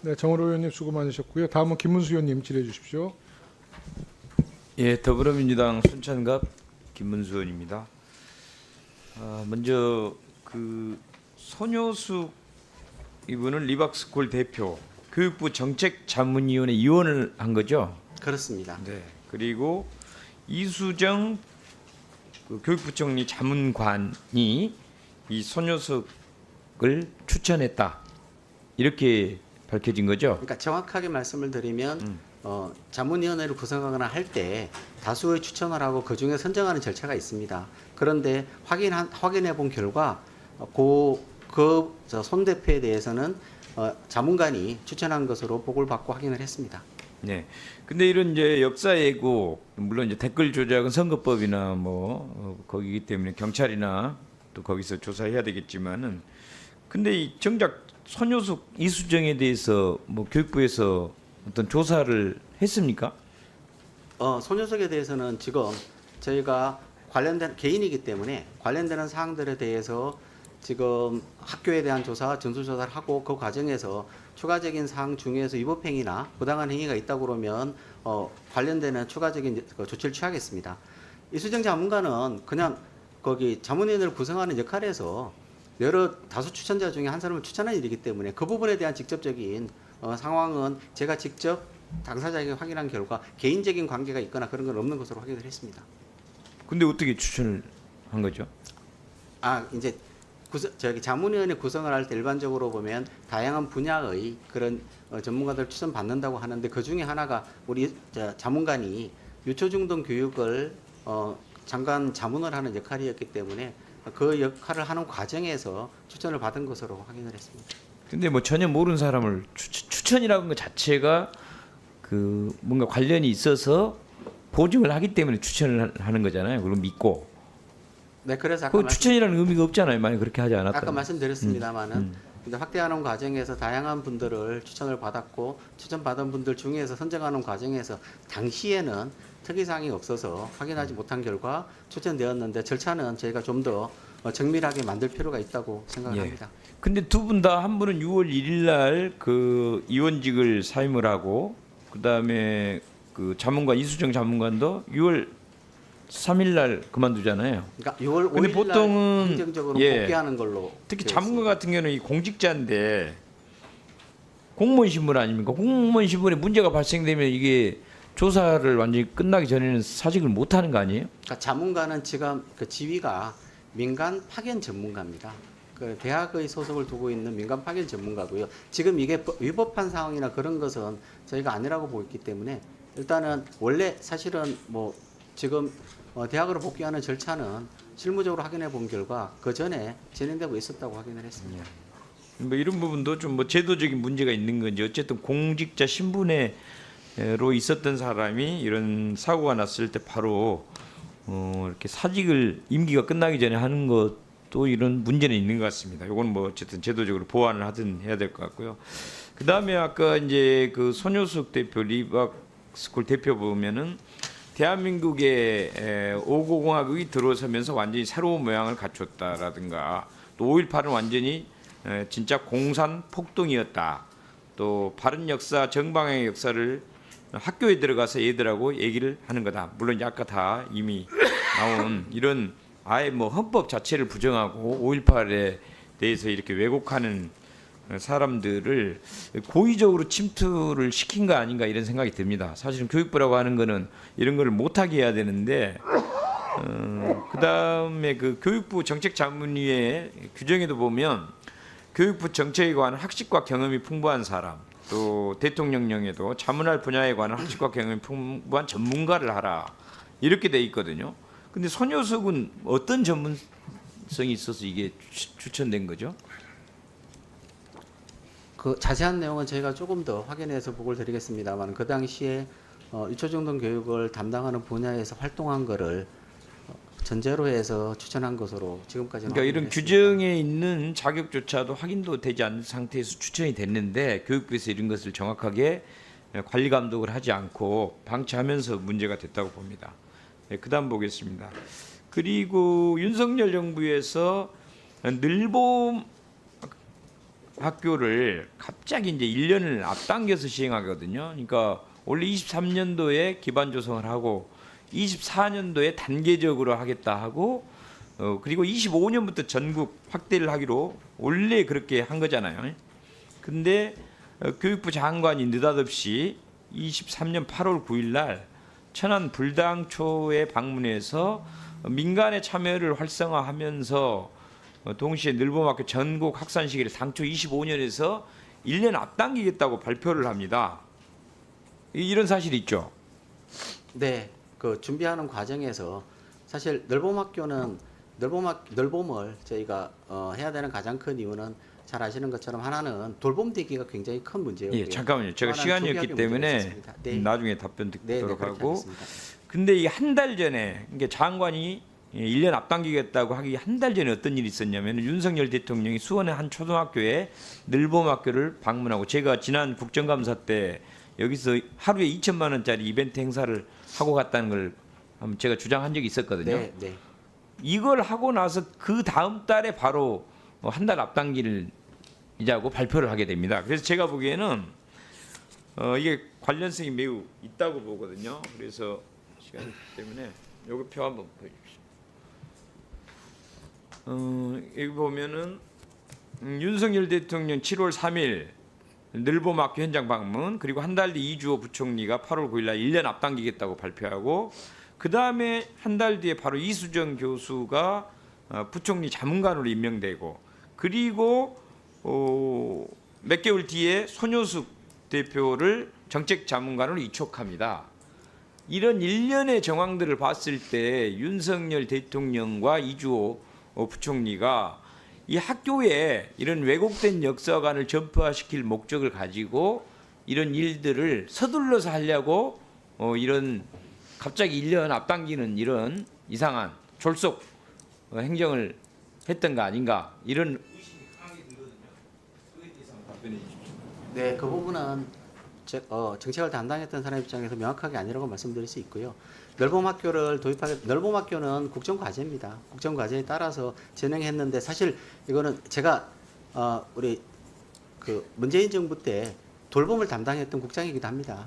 네, 정호로 의원님 수고 많으셨고요. 다음은 김문수 의원님 질의해 주십시오. 예, 더불어민주당 순천갑 김문수 의원입니다. 먼저 그 손효숙 이분은 리박스쿨 대표, 교육부 정책자문위원회 위원을 한 거죠. 그렇습니다. 네. 그리고 이수정 그 교육부총리 자문관이 이 손효숙을 추천했다. 이렇게 밝혀진 거죠. 그러니까 정확하게 말씀을 드리면 자문위원회를 구성하거나 할 때 다수의 추천을 하고 그 중에 선정하는 절차가 있습니다. 그런데 확인해 본 결과 손 대표에 대해서는 자문관이 추천한 것으로 보고를 받고 확인을 했습니다. 네. 근데 이런 이제 역사 왜곡, 물론 이제 댓글 조작은 선거법이나 거기기 때문에 경찰이나 또 거기서 조사해야 되겠지만은, 근데 이 정작 손효숙 이수정에 대해서 교육부에서 어떤 조사를 했습니까? 손효숙에 대해서는 지금 저희가 관련된 개인이기 때문에 관련되는 사항들에 대해서 지금 학교에 대한 조사, 전수조사를 하고 그 과정에서 추가적인 사항 중에서 위법행위나 부당한 행위가 있다고 그러면 관련되는 추가적인 조치를 취하겠습니다. 이수정 자문관은 그냥 거기 자문위원회를 구성하는 역할에서 다수 추천자 중에 한 사람을 추천한 일이기 때문에 그 부분에 대한 직접적인 상황은 제가 직접 당사자에게 확인한 결과 개인적인 관계가 있거나 그런 건 없는 것으로 확인을 했습니다. 근데 어떻게 추천을 한 거죠? 이제 자문위원회 구성을 할 때 일반적으로 보면 다양한 분야의 그런 전문가들 추천 받는다고 하는데 그 중에 하나가 우리 자문관이 유초중등 교육을 잠깐 자문을 하는 역할이었기 때문에 그 역할을 하는 과정에서 추천을 받은 것으로 확인을 했습니다. 근데 전혀 모르는 사람을 추천이라는 것 자체가 그 뭔가 관련이 있어서 보증을 하기 때문에 추천을 하는 거잖아요. 그걸 믿고. 네, 그래서 아까 추천이라는 의미가 없잖아요. 만약 그렇게 하지 않았다면. 아까 말씀드렸습니다만은 이제 확대하는 과정에서 다양한 분들을 추천을 받았고 추천받은 분들 중에서 선정하는 과정에서 당시에는 특이사항이 없어서 확인하지 못한 결과 추천되었는데 절차는 저희가 좀 더 정밀하게 만들 필요가 있다고 생각을 합니다. 근데 두 분 다 한 분은 6월 1일 날 그 위원직을 사임을 하고 그다음에 그 자문관 이수정 자문관도 6월 3일 날 그만두잖아요. 그러니까 6월 5일 근데 보통은 날 행정적으로 복귀하는 걸로 특히 되어 자문관 있습니다. 같은 경우는 이 공직자인데 공무원 신분 아닙니까? 공무원 신분에 문제가 발생되면 이게 조사를 완전히 끝나기 전에는 사직을 못 하는 거 아니에요? 그러니까 자문관은 지금 그 지위가 민간 파견 전문가입니다. 그 대학의 소속을 두고 있는 민간 파견 전문가고요. 지금 이게 위법한 상황이나 그런 것은 저희가 아니라고 보고 있기 때문에 일단은 원래 사실은 지금 대학으로 복귀하는 절차는 실무적으로 확인해 본 결과 그 전에 진행되고 있었다고 확인을 했습니다. 이런 부분도 좀 제도적인 문제가 있는 건지 어쨌든 공직자 신분으로 있었던 사람이 이런 사고가 났을 때 바로 이렇게 사직을 임기가 끝나기 전에 하는 것도 이런 문제는 있는 것 같습니다. 이건 어쨌든 제도적으로 보완을 하든 해야 될 것 같고요. 그 다음에 아까 이제 그 손효숙 대표 리박스쿨 대표 보면은 대한민국의 5.90공화국이 들어서면서 완전히 새로운 모양을 갖췄다라든가 또 5.18은 완전히 진짜 공산 폭동이었다. 또 바른 역사, 정방향의 역사를 학교에 들어가서 애들하고 얘기를 하는 거다. 물론 아까 다 이미 나온 이런 아예 헌법 자체를 부정하고 5.18에 대해서 이렇게 왜곡하는 사람들을 고의적으로 침투를 시킨 거 아닌가 이런 생각이 듭니다. 사실은 교육부라고 하는 거는 이런 걸 못하게 해야 되는데 그다음에 그 교육부 정책자문위의 규정에도 보면 교육부 정책에 관한 학식과 경험이 풍부한 사람 또 대통령령에도 자문할 분야에 관한 학식과 경험이 풍부한 전문가를 하라 이렇게 돼 있거든요. 근데 손효숙은 어떤 전문성이 있어서 이게 추천된 거죠? 그 자세한 내용은 저희가 조금 더 확인해서 보고를 드리겠습니다만 그 당시에 유초중등 교육을 담당하는 분야에서 활동한 거를 전제로 해서 추천한 것으로 지금까지는 그러니까 이런 확인했습니다. 규정에 있는 자격조차도 확인도 되지 않은 상태에서 추천이 됐는데 교육부에서 이런 것을 정확하게 관리 감독을 하지 않고 방치하면서 문제가 됐다고 봅니다. 네, 그다음 보겠습니다. 그리고 윤석열 정부에서 늘봄 학교를 갑자기 이제 1년을 앞당겨서 시행하거든요. 그러니까 원래 23년도에 기반 조성을 하고 24년도에 단계적으로 하겠다 하고 그리고 25년부터 전국 확대를 하기로 원래 그렇게 한 거잖아요. 근데 교육부 장관이 느닷없이 23년 8월 9일 날 천안 불당초에 방문해서 민간의 참여를 활성화하면서 동시에 늘봄학교 전국 확산 시기를 당초 25년에서 1년 앞당기겠다고 발표를 합니다. 이런 사실이 있죠. 네, 그 준비하는 과정에서 사실 늘봄학교는 늘봄을 저희가 해야 되는 가장 큰 이유는 잘 아시는 것처럼 하나는 돌봄되기가 굉장히 큰 문제였고요. 예, 잠깐만요. 제가 또 하나는 시간이 조기학교 없기 때문에 문제가 있었습니다. 네. 나중에 답변 듣도록 그렇게 하고. 하겠습니다. 근데 이 한 달 전에 그러니까 장관이 1년 앞당기겠다고 하기 한 달 전에 어떤 일이 있었냐면 윤석열 대통령이 수원의 한 초등학교에 늘봄학교를 방문하고 제가 지난 국정감사 때 여기서 하루에 2천만 원짜리 이벤트 행사를 하고 갔다는 걸 한번 제가 주장한 적이 있었거든요. 네, 네. 이걸 하고 나서 그 다음 달에 바로 한 달 앞당기자고 발표를 하게 됩니다. 그래서 제가 보기에는 이게 관련성이 매우 있다고 보거든요. 그래서 시간 때문에 요거 표 한번 보여주십시오. 여기 보면은 윤석열 대통령 7월 3일 늘봄학교 현장 방문 그리고 한 달 뒤 이주호 부총리가 8월 9일 날 1년 앞당기겠다고 발표하고 그 다음에 한 달 뒤에 바로 이수정 교수가 부총리 자문관으로 임명되고 그리고 몇 개월 뒤에 손효숙 대표를 정책자문관으로 이촉합니다. 이런 일련의 정황들을 봤을 때 윤석열 대통령과 이주호 부총리가 이 학교에 이런 왜곡된 역사관을 전파시킬 목적을 가지고 이런 일들을 서둘러서 하려고 이런 갑자기 1년 앞당기는 이런 이상한 졸속 행정을 했던 거 아닌가 이런 의심이 강하게 들거든요. 그에 대해서 한번 답변해 주십시오. 네, 그 부분은 정책을 담당했던 사람 입장에서 명확하게 아니라고 말씀드릴 수 있고요. 늘봄학교는 국정과제입니다. 국정과제에 따라서 진행했는데 사실 이거는 제가 우리 그 문재인 정부 때 돌봄을 담당했던 국장이기도 합니다.